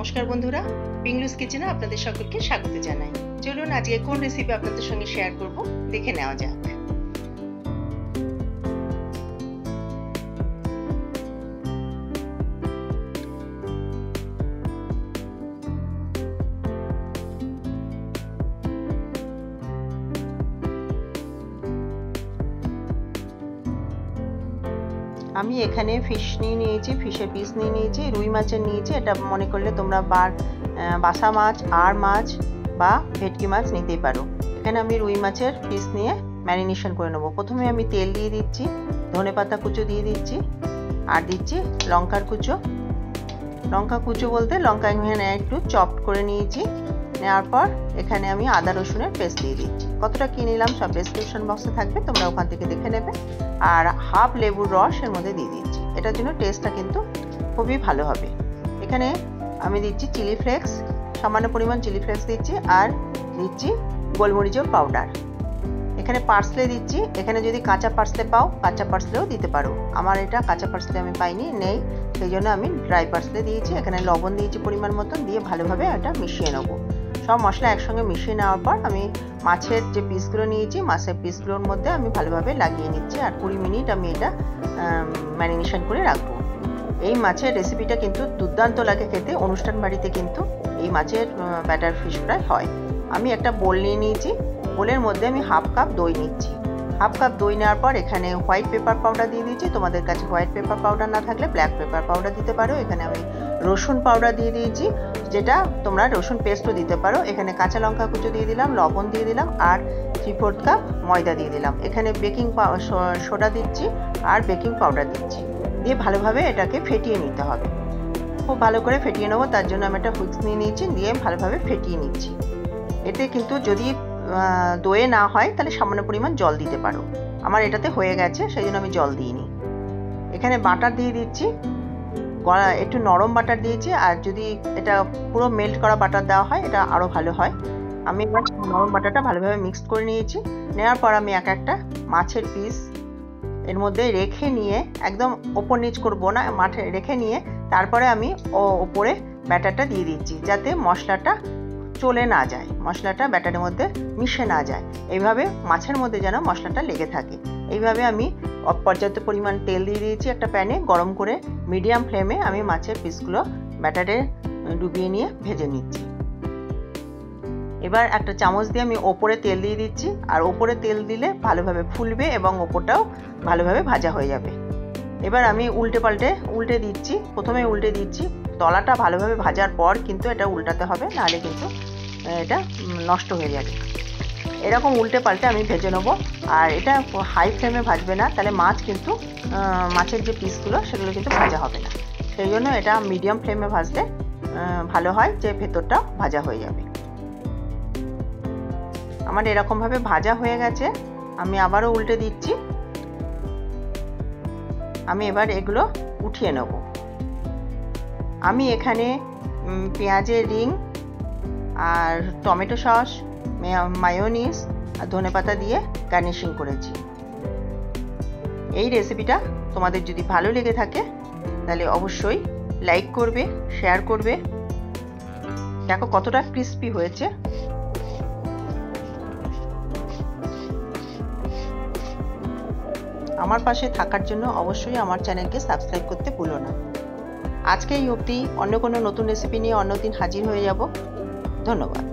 নমস্কার বন্ধুরা, পিংলুস কিচেনে আপনাদের সকলকে স্বাগত জানাই। চলুন আজকে কোন রেসিপি আপনাদের সঙ্গে শেয়ার করব দেখে নেওয়া যাক। আমি এখানে ফিশ নিয়েছি, ফিশের পিস নিয়েছি, রুই মাছের নিয়েছি। এটা মনে করলে তোমরা বাসা মাছ, আর মাছ বা ভেটকি মাছ নিতেই পারো। এখানে আমি রুই মাছের পিস নিয়ে ম্যারিনেশন করে নেবো। প্রথমে আমি তেল দিয়ে দিচ্ছি, ধনেপাতা কুচো দিয়ে দিচ্ছি, আর দিচ্ছি লঙ্কার কুচো। লঙ্কা কুচো বলতে লঙ্কা এখানে একটু চপড করে নিয়েছি। নেওয়ার পর এখানে আমি আদা রসুনের পেস্ট দিয়ে দিচ্ছি। কতটা কী নিলাম সব ডেসক্রিপশন বক্সে থাকবে, তোমরা ওখান থেকে দেখে নেবে। আর হাফ লেবুর রস এর মধ্যে দিয়ে দিচ্ছি। এটার জন্য টেস্টটা কিন্তু খুবই ভালো হবে। এখানে আমি দিচ্ছি চিলি ফ্লেক্স, সামান্য পরিমাণ চিলি ফ্লেক্স দিচ্ছি, আর দিচ্ছি গোলমরিচের পাউডার। এখানে পার্সলে দিচ্ছি। এখানে যদি কাঁচা পার্সলে পাও, কাঁচা পার্সলেও দিতে পারো। আমার এটা কাঁচা পার্সলে আমি পাইনি, নেই, সেই জন্য আমি ড্রাই পার্সলে দিয়েছি। এখানে লবণ দিয়েছি পরিমাণ মতন, দিয়ে ভালোভাবে এটা মিশিয়ে নেবো। সব মশলা একসঙ্গে মিশিয়ে নেওয়ার পর আমি মাছের যে পিসগুলো নিয়েছি, মাছের পিসগুলোর মধ্যে আমি ভালোভাবে লাগিয়ে নিচ্ছি। আর 20 মিনিট আমি এটা ম্যারিনেশন করে রাখবো। এই মাছের রেসিপিটা কিন্তু দুর্দান্ত লাগে খেতে। অনুষ্ঠান বাড়িতে কিন্তু এই মাছের ব্যাটার ফিশ ফ্রাই হয়। আমি একটা বোল নিয়ে নিয়েছি। বোলের মধ্যে আমি হাফ কাপ দই নিচ্ছি। হাফ কাপ দই নেওয়ার পর এখানে হোয়াইট পেপার পাউডার দিয়ে দিয়েছি। তোমাদের কাছে হোয়াইট পেপার পাউডার না থাকলে ব্ল্যাক পেপার পাউডার দিতে পারো। এখানে আমি রসুন পাউডার দিয়ে দিয়েছি, যেটা তোমরা রসুন পেস্টও দিতে পারো। এখানে কাঁচা লঙ্কা কুচো দিয়ে দিলাম, লবণ দিয়ে দিলাম, আর 3/4 কাপ ময়দা দিয়ে দিলাম। এখানে বেকিং সোডা দিচ্ছি আর বেকিং পাউডার দিচ্ছি। দিয়ে ভালোভাবে এটাকে ফেটিয়ে নিতে হবে। খুব ভালো করে ফেটিয়ে নেবো, তার জন্য আমি একটা হুইস্ক নিয়ে নিয়েছি, দিয়ে ভালোভাবে ফেটিয়ে নিচ্ছি। এতে কিন্তু যদি দইয়ে না হয় তাহলে সামান্য পরিমাণ জল দিতে পারো। আমার এটাতে হয়ে গেছে, সেই জন্য আমি জল দিইনি। এখানে বাটার দিয়ে দিচ্ছি, একটু নরম বাটার দিয়েছি। আর যদি এটা পুরো মেল্ট করা বাটার দেওয়া হয় এটা আরও ভালো হয়। আমি এবার নরম বাটারটা ভালোভাবে মিক্সড করে নিয়েছি। নেওয়ার পর আমি একটা মাছের পিস এর মধ্যে রেখে নিয়ে, একদম ওপর নিচ করবো না, মাঠে রেখে নিয়ে তারপরে আমি ওপরে ব্যাটারটা দিয়ে দিচ্ছি, যাতে মশলাটা চলে না যায়, মশলাটা ব্যাটারের মধ্যে মিশে না যায়। এইভাবে মাছের মধ্যে যেন মশলাটা লেগে থাকে। এইভাবে আমি পর্যাপ্ত পরিমাণ তেল দিয়ে দিয়েছি একটা প্যানে, গরম করে মিডিয়াম ফ্লেমে আমি মাছের পিসগুলো ব্যাটারে ডুবিয়ে নিয়ে ভেজে নিচ্ছি। এবার একটা চামচ দিয়ে আমি ওপরে তেল দিয়ে দিচ্ছি। আর ওপরে তেল দিলে ভালোভাবে ফুলবে এবং ওপরটাও ভালোভাবে ভাজা হয়ে যাবে। এবার আমি উল্টে দিচ্ছি। প্রথমে উল্টে দিচ্ছি, তলাটা ভালোভাবে ভাজার পর কিন্তু এটা উল্টাতে হবে, নাহলে কিন্তু এটা নষ্ট হয়ে যাবে। এরকম উল্টে পাল্টে আমি ভেজে নেবো। আর এটা হাই ফ্লেমে ভাজবে না, তাহলে মাছ কিন্তু মাছের যে পিসগুলো সেগুলো কিন্তু ভাজা হবে না। সেই জন্য এটা মিডিয়াম ফ্লেমে ভাজলে ভালো হয়, যে ভেতরটা ভাজা হয়ে যাবে। আমার এরকমভাবে ভাজা হয়ে গেছে। আমি আবারও উল্টে দিচ্ছি। আমি এবার এগুলো উঠিয়ে নেব। আমি এখানে পেঁয়াজের রিং আর টমেটো সস, মায়োনিজ আর ধনেপাতা দিয়ে গার্নিশিং করেছি। এই রেসিপিটা তোমাদের যদি ভালো লেগে থাকে তাহলে অবশ্যই লাইক করবে, শেয়ার করবে। দেখো কতটা ক্রিস্পি হয়েছে। আমার পাশে থাকার জন্য অবশ্যই আমার চ্যানেলকে সাবস্ক্রাইব করতে ভুলো না। আজকে এই অবধি, অন্য কোনো নতুন রেসিপি নিয়ে অন্যদিন হাজির হয়ে যাব। ধন্যবাদ।